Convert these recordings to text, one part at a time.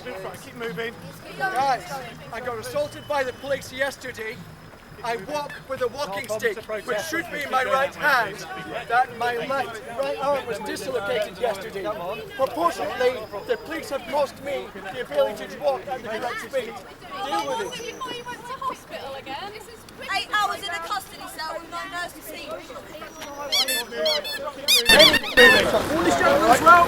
Keep moving. Guys, I got assaulted by the police yesterday. I walk with a walking stick, which should be in my right hand. That my right arm was dislocated yesterday. Proportionately, the police have cost me the ability to walk at the correct speed. Deal with it. Before you went to hospital again? 8 hours in a custody cell with no nurse to see. All this gentleman as well.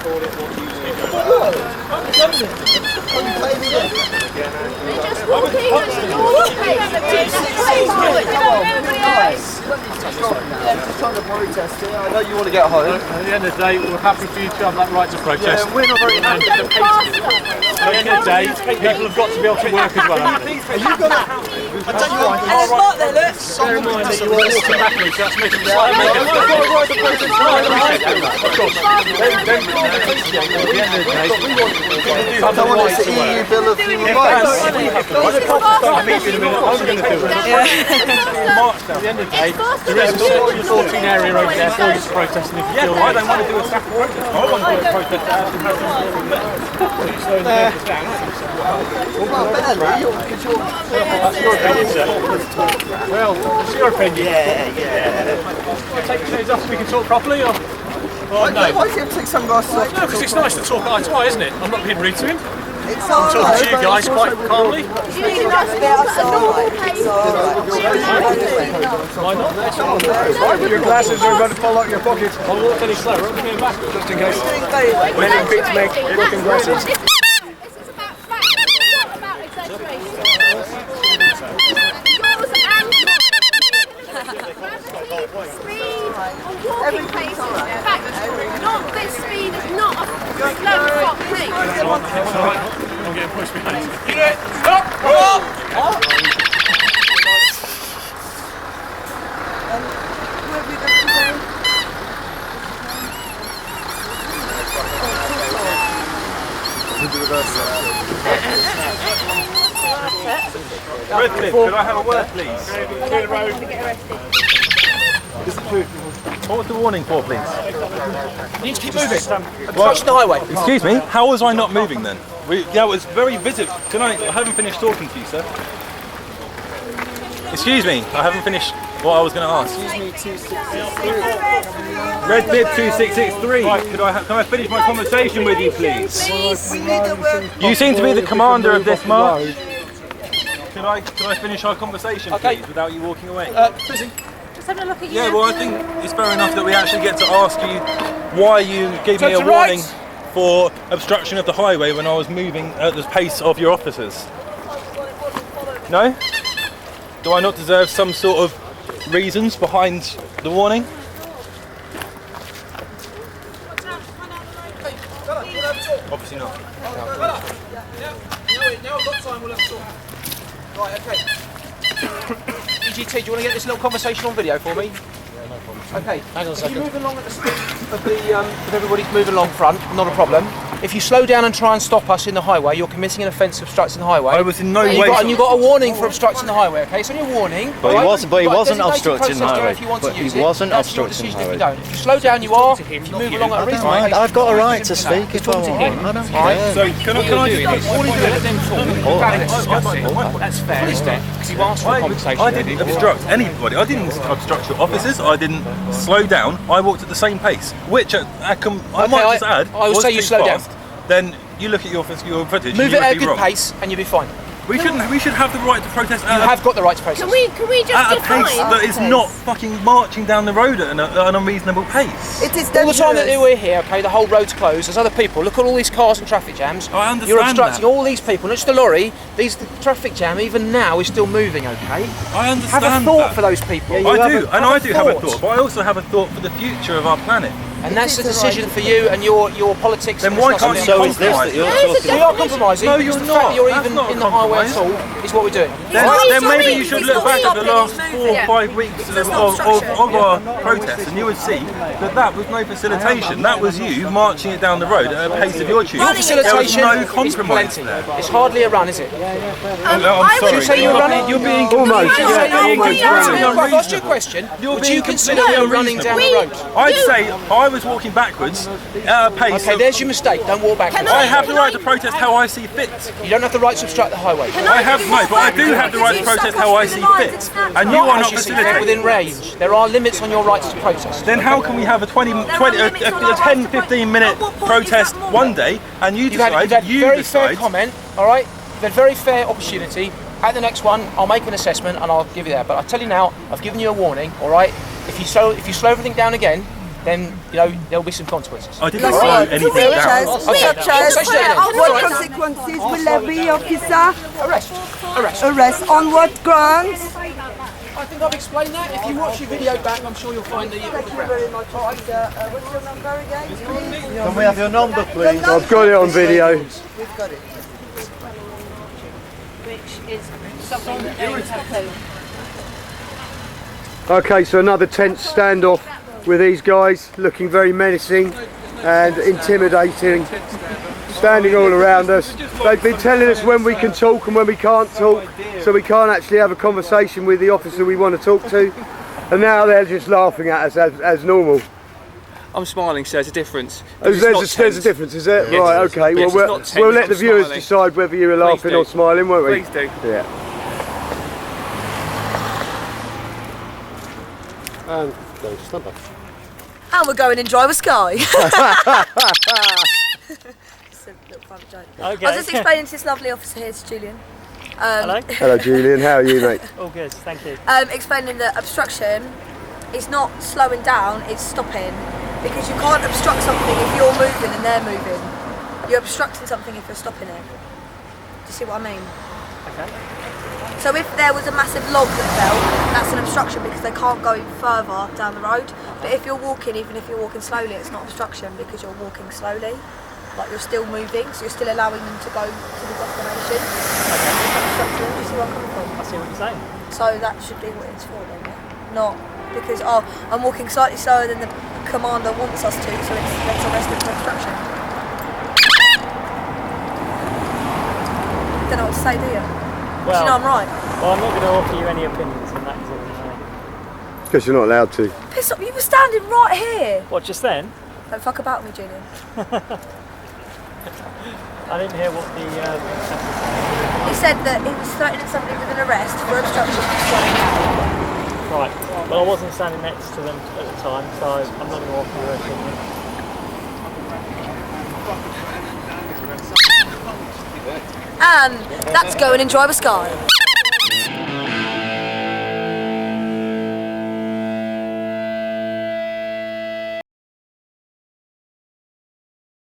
Just trying to protest here. I know you want to get home. At the end of the day, we're happy for you to have that right to protest. Yeah, we're not very happy. At the end of the day, people have got to be able to work as well. Are you going to... I tell you what, And it's not there, look. Bear in mind that you were walking backwards, so that's making it slightly more difficult. Of course. At the end of the day, we do have the right to work. EU Bill of Human Rights. I'll meet you in a minute. I'm going to do it. March now. At the end of the day, there is a 14 area over there for you to protest, and if you feel I don't want to do a staff protest. I want to do a protest that actually has some Well, barely, because you're... That's your opinion, sir. Well, it's your opinion. Yeah. Take your shoes off so we can talk properly, or no? Why do you have to take sunglasses off? No, because it's nice to talk eye to eye, isn't it? I'm not being rude to him. It's I'm talking to you guys quite calmly. Why not? Put your glasses are going to fall out your pockets. I'll walk any slower. I'm coming back. Just in case. When it beats make looking glasses. This is about facts, it's not about exaggeration. Speed and walking pace is facts. Not this speed is not a slow stop pace. I'm getting pushed behind. Get it! Stop! Redcliffe, could I have a word, please? Clear the road. What was the warning for, please? You need to keep moving. Approach the highway. Excuse me, how was I not moving then? Yeah, it was very visible. I haven't finished talking to you, sir. Excuse me, I haven't finished what I was going to ask. Excuse me, 2663. Red bib 2663. Right, can I finish my conversation with you, please? We need to work. You seem to be the commander of this march. Can I finish our conversation, please, without you walking away? Just having a look at you. Yeah, well, I think it's fair enough that we actually get to ask you why you gave me a warning for obstruction of the highway when I was moving at the pace of your officers. No? Do I not deserve some sort of reasons behind the warning? Obviously not. Now I've got time, we'll have a talk. Right, okay. EGT, do you want to get this little conversation on video for me? Yeah, no problem. Okay, hang on a second. If you move along at the speed of everybody's moving along front, not a problem. If you slow down and try and stop us in the highway, you're committing an offence of obstructing the highway. I was in no way. And you got a warning for obstructing the highway. Okay, it's only a warning. But right? he wasn't obstructing the highway. If you want But to he use wasn't it, that's your obstructing decision the if you highway. don't. If you slow down, you are. If you move along at a reasonable pace, I've got a right to speak if I want. I don't care. So can I just let them talk. That's fair, isn't it? Because you've asked for a conversation. I didn't obstruct anybody. I didn't obstruct your officers. I didn't slow down. I walked at the same pace, which I might just add. I will say you slow down. Then you look at your footage. Move and it at a be good wrong. pace, and you'll be fine. We should have the right to protest. You have got the right to protest. Can we just at a define? pace that is not fucking marching down the road at an unreasonable pace. It is All the time that dangerous. we're here, okay, the whole road's closed. There's other people. Look at all these cars and traffic jams. I understand You're obstructing that. all these people, not just the lorry. The traffic jam, even now, is still moving. Okay. I understand. Have a thought that. for those people. I do have a thought, but I also have a thought for the future of our planet. And that's a decision for you and your politics. Then and why stuff. can't you So is this that compromise? you're We talking are compromising. No, because you're the not. fact that you're That's even not in the highway at all compromise. is what we're doing. Then maybe you should look back at the last 4 or 5 weeks of our protests, and you would see that was no facilitation. That was you marching it down the road at a pace of your choosing. Your facilitation There was no is compromise plenty. there. It's hardly a run, is it? I'm sorry. You say you're running. You're being Almost. I've asked you a unreasonable. question. You're Would being you consider completely you're running down the unreasonable. road? I'd say I was walking backwards at a pace. Okay, there's your mistake. Don't walk backwards. I have the right to protest how I see fit. You don't have the right to obstruct the highway. I have no, but I do have the right to protest how I see fit. And you are not As you see fit facilitating. within range. There are limits on your rights to protest. Then how can we have a 10-15 minute protest one day and you You've had decide, very fair comment, all right? You've had very fair opportunity. At the next one, I'll make an assessment and I'll give you that. But I tell you now, I've given you a warning, all right? If you slow everything down again, then there'll be some consequences. I didn't slow anything down. What consequences will there be, officer? Arrest. Arrest on what grounds? I think I've explained that. If you watch your video back, I'm sure you'll find the. Thank you very much, officer. What's your number again, please? Can we have your number, please? I've got it on video. We've got it. Which is something that they have to. Okay, so another tense standoff with these guys, looking very menacing and intimidating, standing all around us. They've been telling us when we can talk and when we can't talk, so we can't actually have a conversation with the officer we want to talk to, and now they're just laughing at us as normal. I'm smiling, so there's a difference. There's a difference, is there? Yes, right, okay. yes, Well, we'll let the viewers decide whether you were laughing or smiling, won't we? Please do. Yeah. And go to stand back. And we're going in Driver Sky. It's a little private joke. Okay. I was just explaining to this lovely officer here, to Julian. Hello. Hello, Julian. How are you, mate? All good, thank you. Explaining that obstruction is not slowing down, it's stopping. Because you can't obstruct something if you're moving and they're moving. You're obstructing something if you're stopping it. Do you see what I mean? Okay. So if there was a massive log that fell, that's an obstruction because they can't go further down the road. But if you're walking, even if you're walking slowly, it's not obstruction because you're walking slowly. Like you're still moving, so you're still allowing them to go to the destination. Do you see where I'm coming from? I see what you're saying. So that should be what it's for then, yeah? Not because, oh, I'm walking slightly slower than the commander wants us to, so let's arrest him for obstruction. Don't know what to say, do you? Well, do you know I'm right? Well, I'm not going to offer you any opinions on that. Because you're not allowed to. Piss off, you were standing right here. What, just then? Don't fuck about me, Julian. I didn't hear what the... He said that he was threatening somebody with an arrest for obstruction. Right. Well, I wasn't standing next to them at the time, so I'm not going to offer you an opinion. And that's going in Driver Sky.